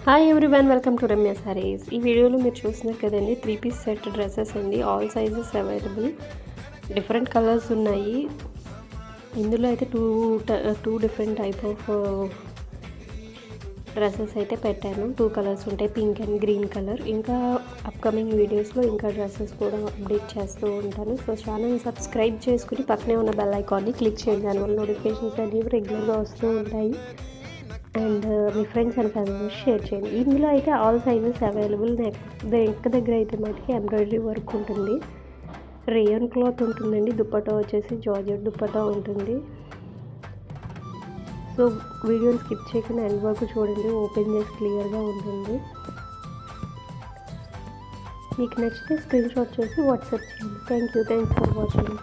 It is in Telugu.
Hi everyone, welcome to Ramya saris. ఈ వీడియోలో మీరు చూస్తున్నారు కదండి, 3 పీస్ సెట్ డ్రెస్సెస్ అండి. All sizes available, different colours ఉన్నాయి. ఇందులో అయితే two different type of dresses అయితే పెట్టాను. 2 కలర్స్ ఉంటాయి, పింక్ అండ్ గ్రీన్ కలర్. ఇంకా అప్కమింగ్ వీడియోస్లో ఇంకా డ్రెస్సెస్ కూడా అప్డేట్ చేస్తూ ఉంటాను. సో ఛానల్ని సబ్స్క్రైబ్ చేసుకుని పక్కనే ఉన్న బెల్ ఐకాన్ని క్లిక్ చేయండి. దానివల్ల నోటిఫికేషన్స్ అనేవి రెగ్యులర్గా వస్తూ ఉంటాయి. And me friends and families share చేయండి. ఇందులో అయితే ఆల్ సైజెస్ అవైలబుల్. నెక్ దగ్గర అయితే మటుకి ఎంబ్రాయిడరీ వర్క్ ఉంటుంది, రేయన్ క్లాత్ ఉంటుందండి. దుపట్టా వచ్చేసి జార్జెట్ దుపట్టా ఉంటుంది. సో వీడియోని స్కిప్ చేయకుండా ఎండ్ వరకు చూడండి, ఓపెన్ చేసి క్లియర్గా ఉంటుంది. మీకు నచ్చితే స్క్రీన్ షాట్ చేసి వాట్సాప్ చేయండి. Thanks for watching.